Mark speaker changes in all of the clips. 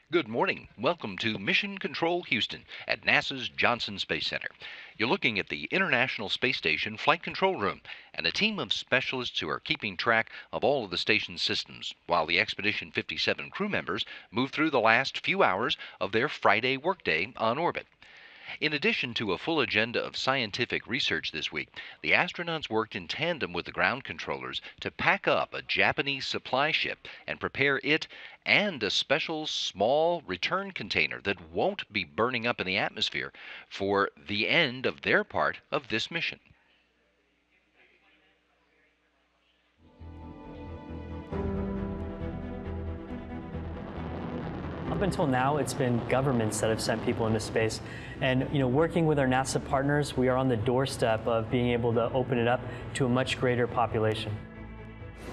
Speaker 1: Good morning. Welcome to Mission Control Houston at NASA's Johnson Space Center. You're looking at the International Space Station Flight Control Room and a team of specialists who are keeping track of all of the station's systems while the Expedition 57 crew members move through the last few hours of their Friday workday on orbit. In addition to a full agenda of scientific research this week, the astronauts worked in tandem with the ground controllers to pack up a Japanese supply ship and prepare it and a special small return container that won't be burning up in the atmosphere for the end of their part of this mission.
Speaker 2: Up until now, it's been governments that have sent people into space. And working with our NASA partners, we are on the doorstep of being able to open it up to a much greater population.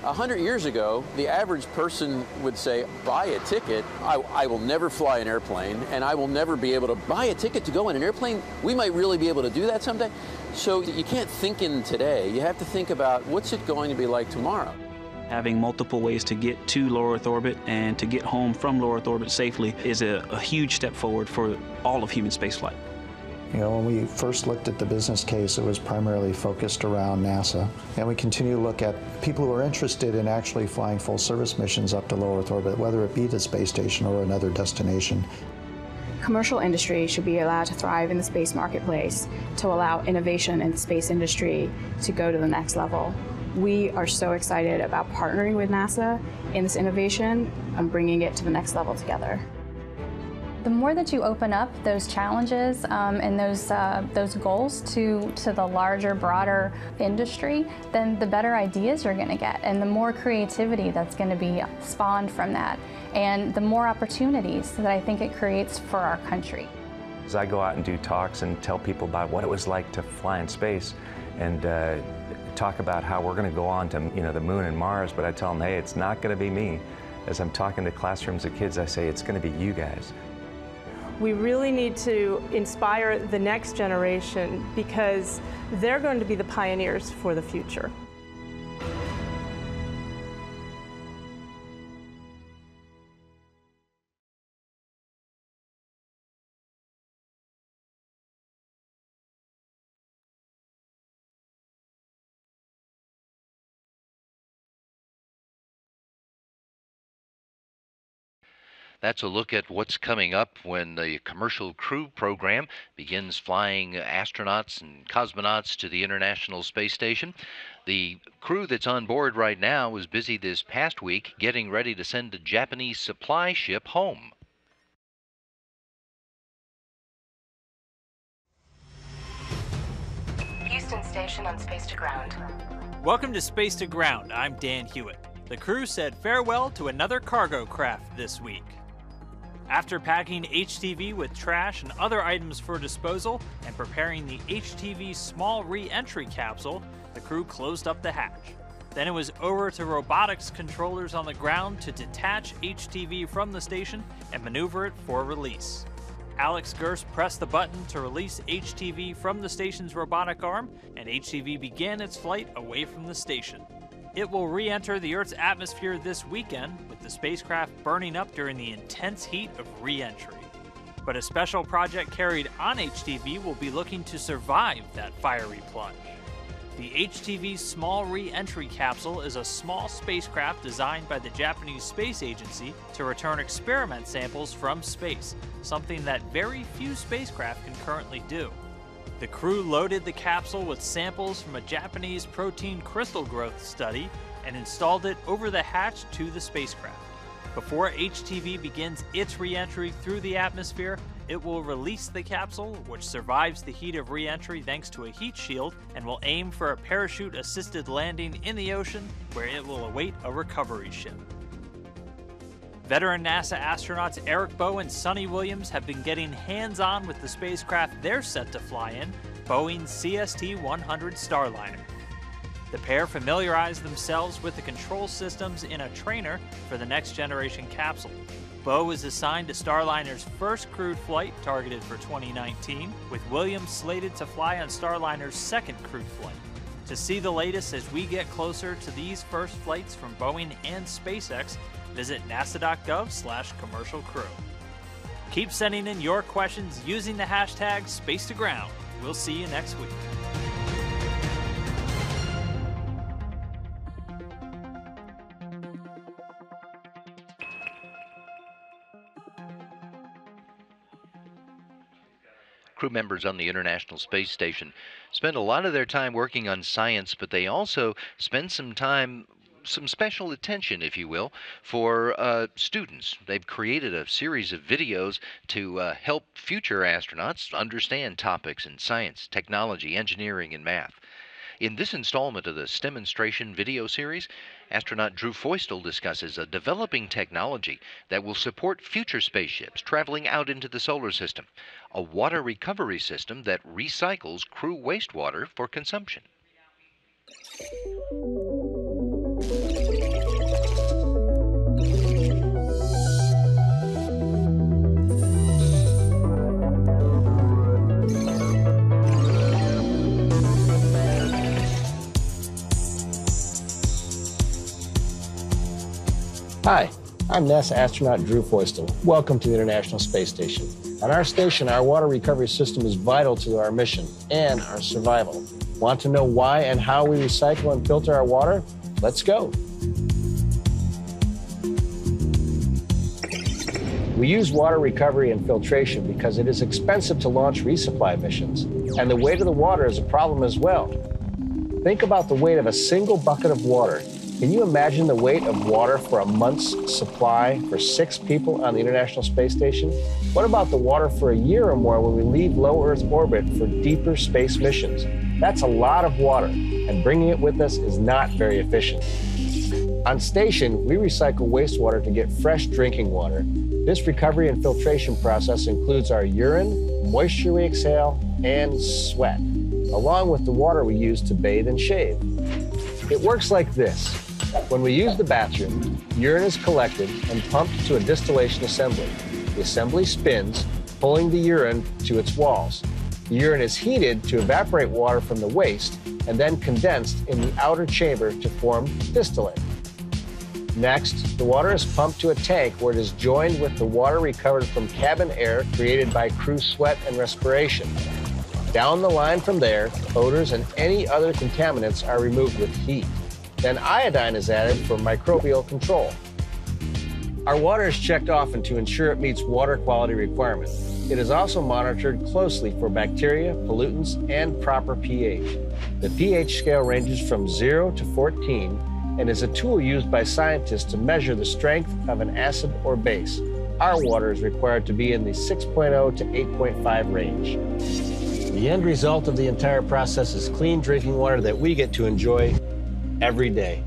Speaker 3: 100 years ago, the average person would say, buy a ticket. I will never fly an airplane, and I will never be able to buy a ticket to go in an airplane. We might really be able to do that someday. So you can't think in today. You have to think about what's it going to be like tomorrow.
Speaker 4: Having multiple ways to get to low Earth orbit and to get home from low Earth orbit safely is a huge step forward for all of human spaceflight.
Speaker 5: When we first looked at the business case, it was primarily focused around NASA. And we continue to look at people who are interested in actually flying full service missions up to low Earth orbit, whether it be the space station or another destination.
Speaker 6: Commercial industry should be allowed to thrive in the space marketplace to allow innovation in the space industry to go to the next level. We are so excited about partnering with NASA in this innovation and bringing it to the next level together.
Speaker 7: The more that you open up those challenges and those goals to the larger, broader industry, then the better ideas you're going to get, and the more creativity that's going to be spawned from that, and the more opportunities that I think it creates for our country.
Speaker 8: As I go out and do talks and tell people about what it was like to fly in space, and talk about how we're going to go on to the moon and Mars, but I tell them, hey, it's not going to be me. As I'm talking to classrooms of kids, I say it's going to be you guys.
Speaker 9: We really need to inspire the next generation because they're going to be the pioneers for the future.
Speaker 1: That's a look at what's coming up when the commercial crew program begins flying astronauts and cosmonauts to the International Space Station. The crew that's on board right now was busy this past week getting ready to send a Japanese supply ship home.
Speaker 10: Houston Station on Spacetoground.
Speaker 11: Welcome to Spacetoground. I'm Dan Hewitt. The crew said farewell to another cargo craft this week. After packing HTV with trash and other items for disposal and preparing the HTV small re-entry capsule, the crew closed up the hatch. Then it was over to robotics controllers on the ground to detach HTV from the station and maneuver it for release. Alex Gerst pressed the button to release HTV from the station's robotic arm, and HTV began its flight away from the station. It will re-enter the Earth's atmosphere this weekend, with the spacecraft burning up during the intense heat of re-entry. But a special project carried on HTV will be looking to survive that fiery plunge. The HTV Small Re-Entry Capsule is a small spacecraft designed by the Japanese Space Agency to return experiment samples from space, something that very few spacecraft can currently do. The crew loaded the capsule with samples from a Japanese protein crystal growth study and installed it over the hatch to the spacecraft. Before HTV begins its re-entry through the atmosphere, it will release the capsule, which survives the heat of re-entry thanks to a heat shield, and will aim for a parachute-assisted landing in the ocean, where it will await a recovery ship. Veteran NASA astronauts Eric Bowe and Sonny Williams have been getting hands-on with the spacecraft they're set to fly in, Boeing's CST-100 Starliner. The pair familiarized themselves with the control systems in a trainer for the next-generation capsule. Bowe is assigned to Starliner's first crewed flight targeted for 2019, with Williams slated to fly on Starliner's second crewed flight. To see the latest as we get closer to these first flights from Boeing and SpaceX, visit nasa.gov/commercial crew. Keep sending in your questions using the hashtag #SpaceToGround. We'll see you next week.
Speaker 1: Crew members on the International Space Station spend a lot of their time working on science, but they also spend some special attention, if you will, for students. They've created a series of videos to help future astronauts understand topics in science, technology, engineering, and math. In this installment of the STEMonstration video series, astronaut Drew Feustel discusses a developing technology that will support future spaceships traveling out into the solar system, a water recovery system that recycles crew wastewater for consumption.
Speaker 12: Hi, I'm NASA astronaut Drew Feustel. Welcome to the International Space Station. On our station, our water recovery system is vital to our mission and our survival. Want to know why and how we recycle and filter our water? Let's go. We use water recovery and filtration because it is expensive to launch resupply missions, and the weight of the water is a problem as well. Think about the weight of a single bucket of water. Can you imagine the weight of water for a month's supply for 6 people on the International Space Station? What about the water for a year or more when we leave low Earth orbit for deeper space missions? That's a lot of water, and bringing it with us is not very efficient. On station, we recycle wastewater to get fresh drinking water. This recovery and filtration process includes our urine, moisture we exhale, and sweat, along with the water we use to bathe and shave. It works like this. When we use the bathroom, urine is collected and pumped to a distillation assembly. The assembly spins, pulling the urine to its walls. The urine is heated to evaporate water from the waste and then condensed in the outer chamber to form distillate. Next, the water is pumped to a tank where it is joined with the water recovered from cabin air created by crew sweat and respiration. Down the line from there, odors and any other contaminants are removed with heat. Then iodine is added for microbial control. Our water is checked often to ensure it meets water quality requirements. It is also monitored closely for bacteria, pollutants, and proper pH. The pH scale ranges from 0 to 14 and is a tool used by scientists to measure the strength of an acid or base. Our water is required to be in the 6.0 to 8.5 range. The end result of the entire process is clean drinking water that we get to enjoy every day.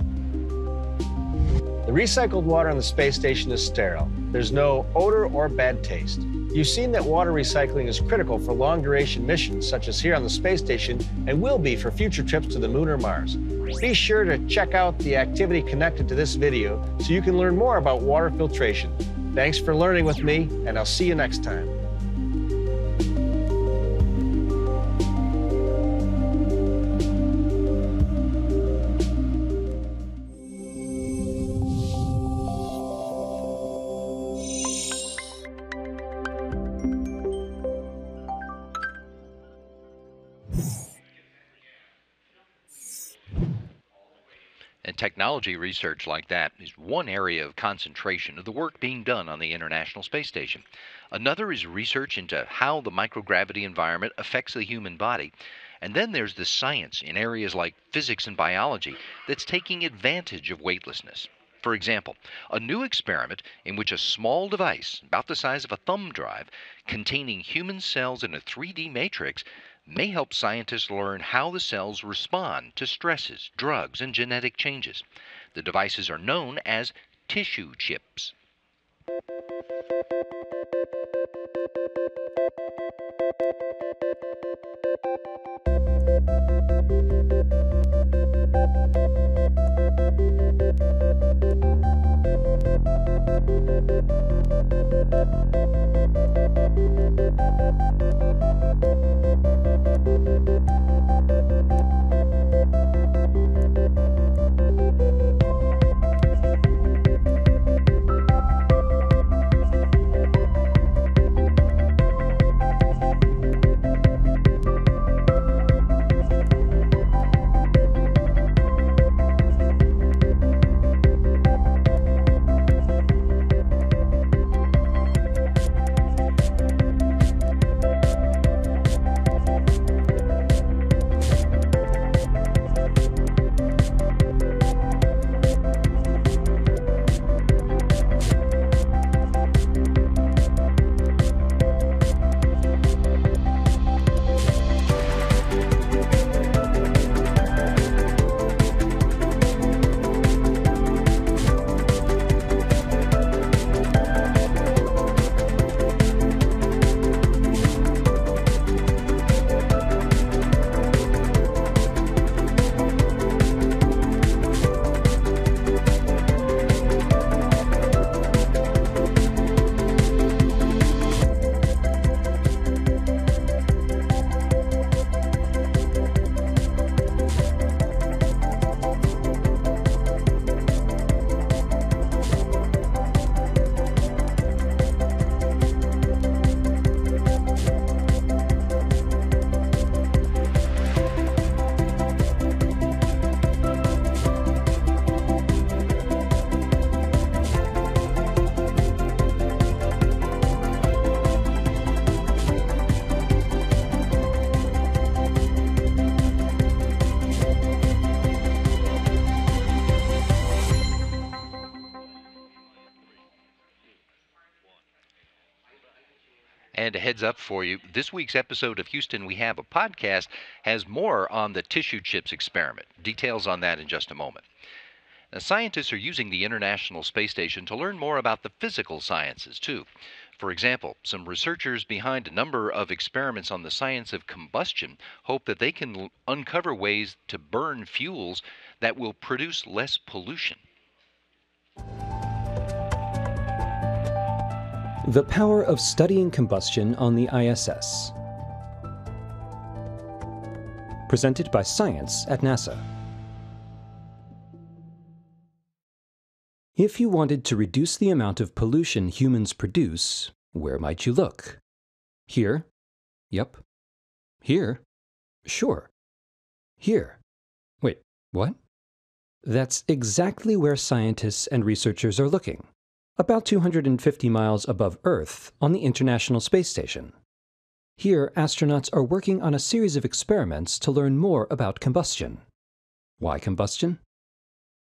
Speaker 12: The recycled water on the space station is sterile. There's no odor or bad taste. You've seen that water recycling is critical for long-duration missions, such as here on the space station, and will be for future trips to the Moon or Mars. Be sure to check out the activity connected to this video so you can learn more about water filtration. Thanks for learning with me, and I'll see you next time.
Speaker 1: And technology research like that is one area of concentration of the work being done on the International Space Station. Another is research into how the microgravity environment affects the human body. And then there's the science in areas like physics and biology that's taking advantage of weightlessness. For example, a new experiment in which a small device, about the size of a thumb drive, containing human cells in a 3D matrix, may help scientists learn how the cells respond to stresses, drugs, and genetic changes. The devices are known as tissue chips. And a heads up for you, this week's episode of Houston We Have a Podcast has more on the tissue chips experiment. Details on that in just a moment. Now, scientists are using the International Space Station to learn more about the physical sciences, too. For example, some researchers behind a number of experiments on the science of combustion hope that they can uncover ways to burn fuels that will produce less pollution.
Speaker 13: The power of studying combustion on the ISS. Presented by Science at NASA. If you wanted to reduce the amount of pollution humans produce, where might you look? Here? Yep. Here? Sure. Here. Wait, what? That's exactly where scientists and researchers are looking, about 250 miles above Earth on the International Space Station. Here, astronauts are working on a series of experiments to learn more about combustion. Why combustion?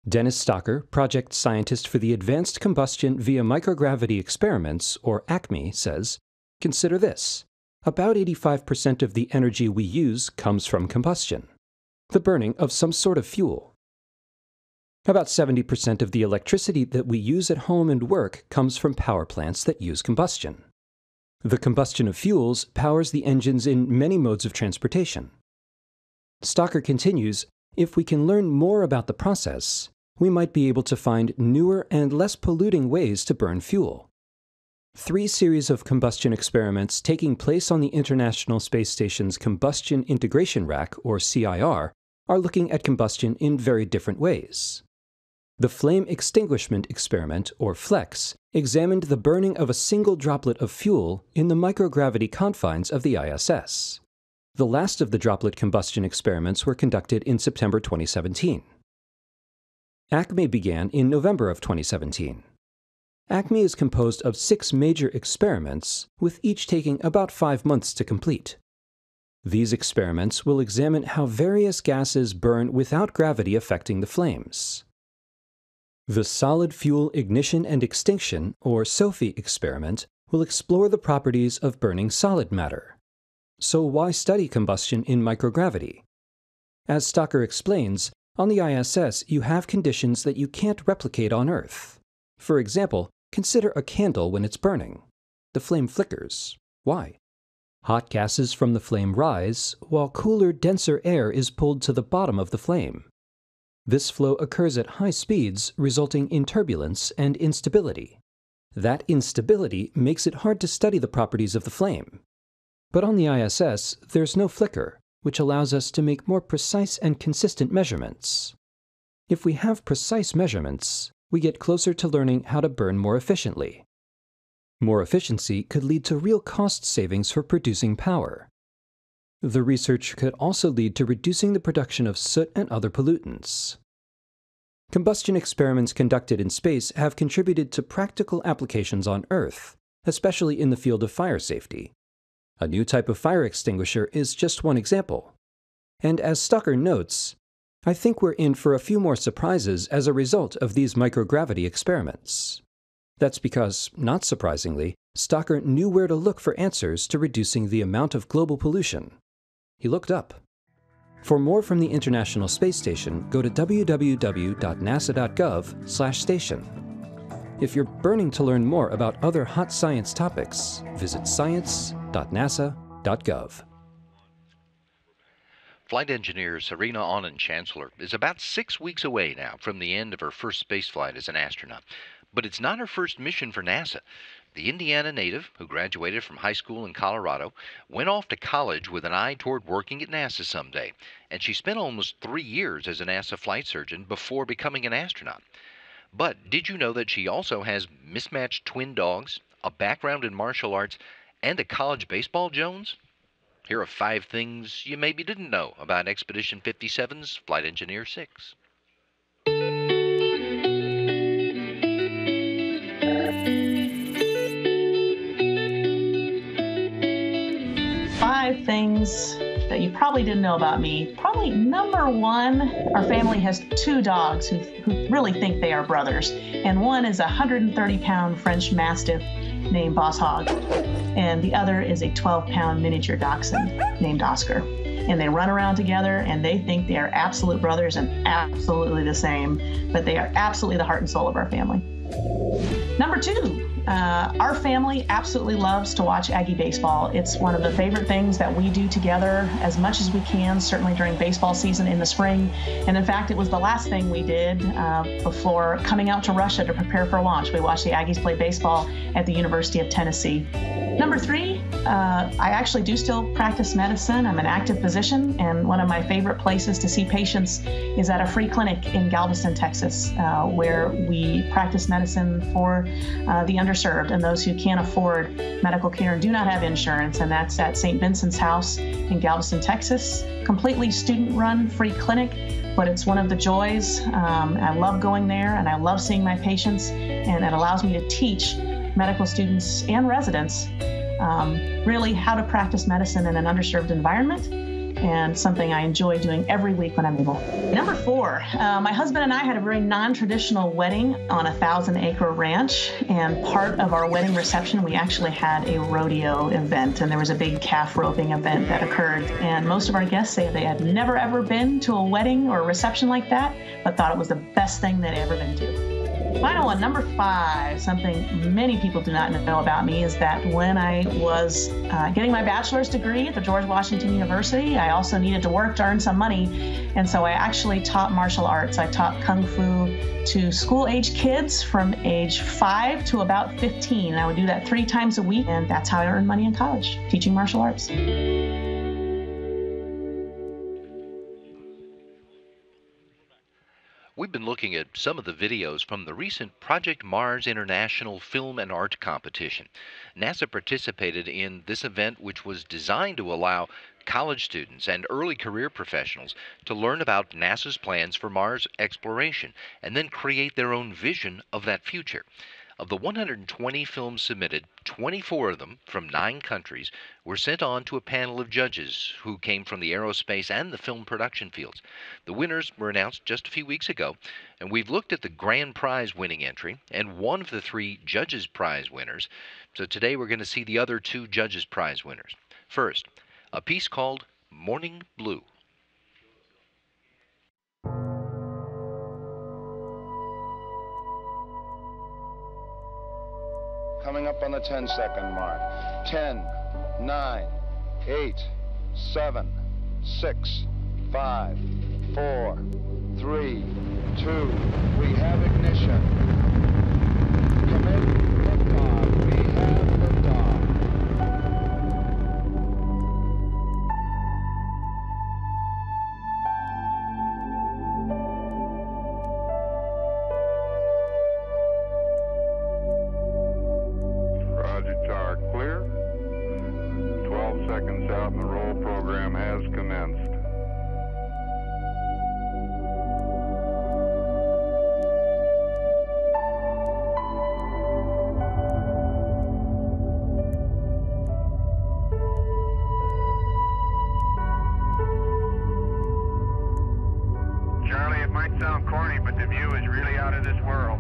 Speaker 13: Dennis Stocker, project scientist for the Advanced Combustion via Microgravity Experiments, or ACME, says, consider this. About 85% of the energy we use comes from combustion, the burning of some sort of fuel. About 70% of the electricity that we use at home and work comes from power plants that use combustion. The combustion of fuels powers the engines in many modes of transportation. Stocker continues, if we can learn more about the process, we might be able to find newer and less polluting ways to burn fuel. 3 series of combustion experiments taking place on the International Space Station's Combustion Integration Rack, or CIR, are looking at combustion in very different ways. The Flame Extinguishment Experiment, or FLEX, examined the burning of a single droplet of fuel in the microgravity confines of the ISS. The last of the droplet combustion experiments were conducted in September 2017. ACME began in November of 2017. ACME is composed of 6 major experiments, with each taking about 5 months to complete. These experiments will examine how various gases burn without gravity affecting the flames. The Solid Fuel Ignition and Extinction, or SOFI experiment, will explore the properties of burning solid matter. So why study combustion in microgravity? As Stocker explains, on the ISS you have conditions that you can't replicate on Earth. For example, consider a candle when it's burning. The flame flickers. Why? Hot gases from the flame rise, while cooler, denser air is pulled to the bottom of the flame. This flow occurs at high speeds, resulting in turbulence and instability. That instability makes it hard to study the properties of the flame. But on the ISS, there's no flicker, which allows us to make more precise and consistent measurements. If we have precise measurements, we get closer to learning how to burn more efficiently. More efficiency could lead to real cost savings for producing power. The research could also lead to reducing the production of soot and other pollutants. Combustion experiments conducted in space have contributed to practical applications on Earth, especially in the field of fire safety. A new type of fire extinguisher is just one example. And as Stocker notes, I think we're in for a few more surprises as a result of these microgravity experiments. That's because, not surprisingly, Stocker knew where to look for answers to reducing the amount of global pollution. He looked up. For more from the International Space Station, go to www.nasa.gov/station. If you're burning to learn more about other hot science topics, visit science.nasa.gov.
Speaker 1: Flight engineer Serena Aunan Chancellor is about 6 weeks away now from the end of her first spaceflight as an astronaut. But it's not her first mission for NASA. The Indiana native, who graduated from high school in Colorado, went off to college with an eye toward working at NASA someday, and she spent almost 3 years as a NASA flight surgeon before becoming an astronaut. But did you know that she also has mismatched twin dogs, a background in martial arts, and a college baseball Jones? Here are 5 things you maybe didn't know about Expedition 57's Flight Engineer 6.
Speaker 14: Five things that you probably didn't know about me. Probably number 1, our family has 2 dogs who really think they are brothers. And one is a 130-pound French Mastiff, named Boss Hogg, and the other is a 12-pound miniature dachshund named Oscar. And they run around together, and they think they are absolute brothers and absolutely the same, but they are absolutely the heart and soul of our family. Number 2, our family absolutely loves to watch Aggie baseball. It's one of the favorite things that we do together as much as we can, certainly during baseball season in the spring. And in fact, it was the last thing we did before coming out to Russia to prepare for launch. We watched the Aggies play baseball at the University of Tennessee. Number 3, I actually do still practice medicine. I'm an active physician, and one of my favorite places to see patients is at a free clinic in Galveston, Texas, where we practice medicine for the underserved and those who can't afford medical care and do not have insurance, and that's at St. Vincent's House in Galveston, Texas. Completely student-run free clinic, but it's one of the joys. I love going there, and I love seeing my patients, and it allows me to teach medical students and residents really how to practice medicine in an underserved environment, and something I enjoy doing every week when I'm able. Number 4, my husband and I had a very non-traditional wedding on a 1,000-acre ranch, and part of our wedding reception, we actually had a rodeo event, and there was a big calf roping event that occurred, and most of our guests say they had never ever been to a wedding or a reception like that, but thought it was the best thing they'd ever been to. Final one, number 5, something many people do not know about me is that when I was getting my bachelor's degree at the George Washington University, I also needed to work to earn some money. And so I actually taught martial arts. I taught Kung Fu to school-age kids from age 5 to about 15. And I would do that 3 times a week. And that's how I earned money in college, teaching martial arts.
Speaker 1: We've been looking at some of the videos from the recent Project Mars International Film and Art Competition. NASA participated in this event, which was designed to allow college students and early career professionals to learn about NASA's plans for Mars exploration and then create their own vision of that future. Of the 120 films submitted, 24 of them, from 9 countries, were sent on to a panel of judges who came from the aerospace and the film production fields. The winners were announced just a few weeks ago, and we've looked at the grand prize winning entry and one of the 3 judges' prize winners. So today we're going to see the other 2 judges' prize winners. First, a piece called Morning Blue.
Speaker 15: Coming up on the 10-second mark. 10, 9, 8, 7, 6, 5, 4, 3, 2. We have ignition. Commit liftoff. We have liftoff. Clear. 12 seconds out and the roll program has commenced. Charlie, it might sound corny, but the view is really out of this world.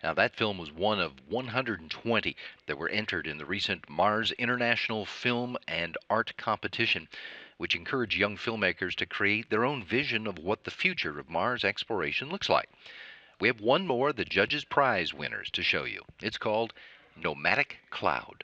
Speaker 1: Now, that film was one of 120 that were entered in the recent Mars International Film and Art Competition, which encouraged young filmmakers to create their own vision of what the future of Mars exploration looks like. We have one more of the Judges' Prize winners to show you. It's called Nomadic Cloud.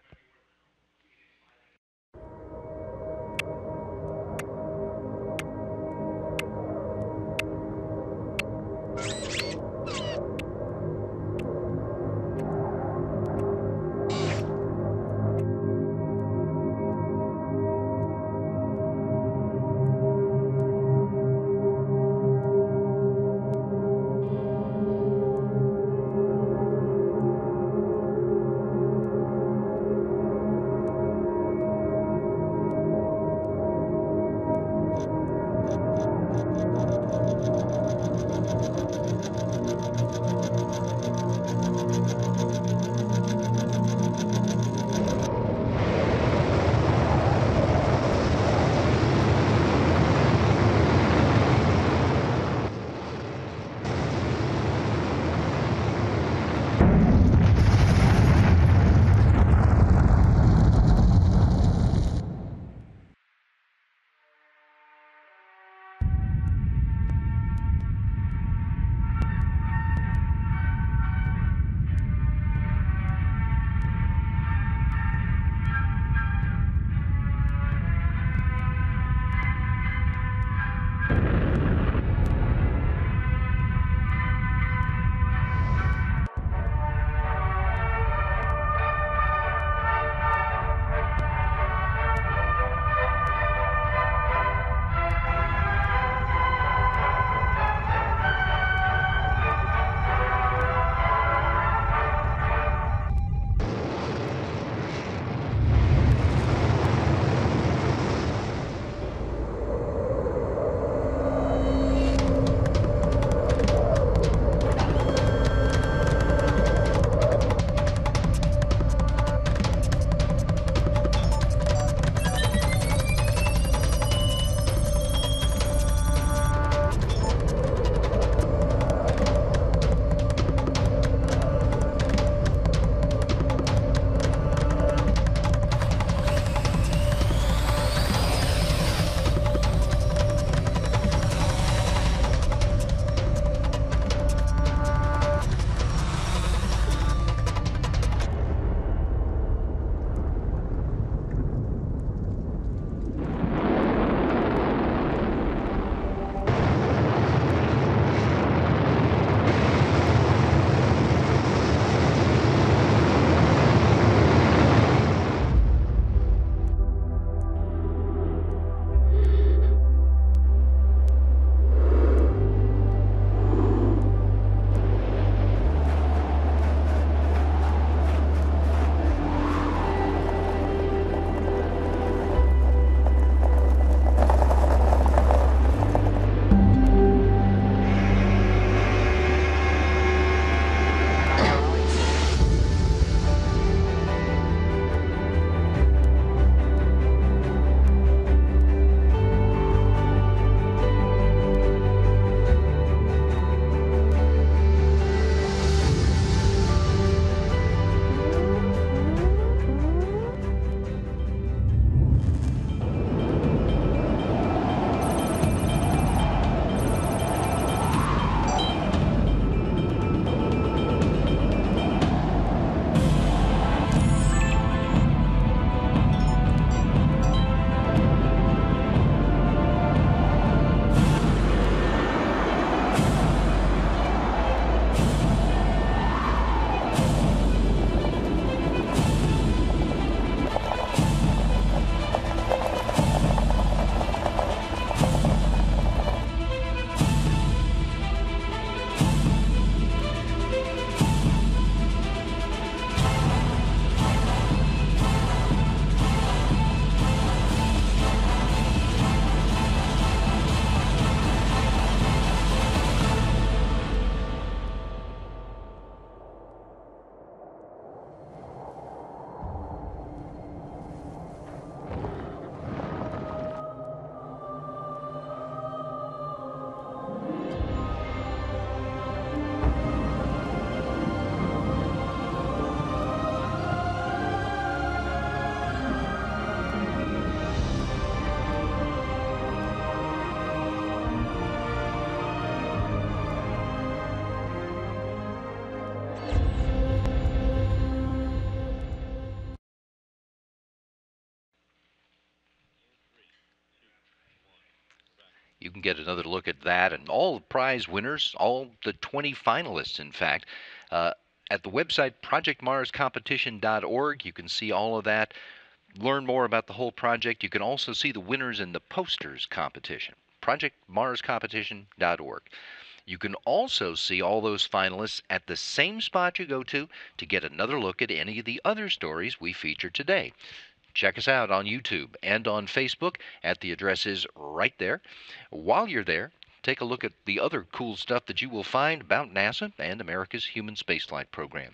Speaker 1: get another look at that and all the prize winners, all the 20 finalists, in fact, at the website projectmarscompetition.org. You can see all of that. Learn more about the whole project. You can also see the winners in the posters competition, projectmarscompetition.org. You can also see all those finalists at the same spot you go to get another look at any of the other stories we featured today. Check us out on YouTube and on Facebook at the addresses right there. While you're there, take a look at the other cool stuff that you will find about NASA and America's human spaceflight program.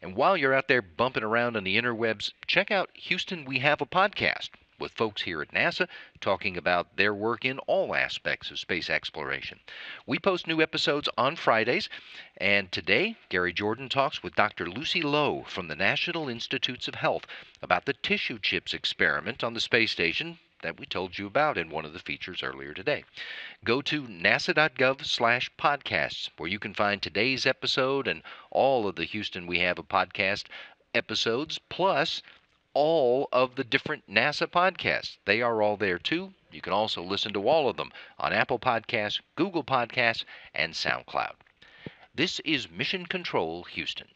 Speaker 1: And while you're out there bumping around on the interwebs, check out Houston, We Have a Podcast, with folks here at NASA talking about their work in all aspects of space exploration. We post new episodes on Fridays, and today Gary Jordan talks with Dr. Lucy Lowe from the National Institutes of Health about the tissue chips experiment on the space station that we told you about in one of the features earlier today. Go to nasa.gov/podcasts, where you can find today's episode and all of the Houston We Have a Podcast episodes, plus all of the different NASA podcasts. They are all there too. You can also listen to all of them on Apple Podcasts, Google Podcasts, and SoundCloud. This is Mission Control Houston.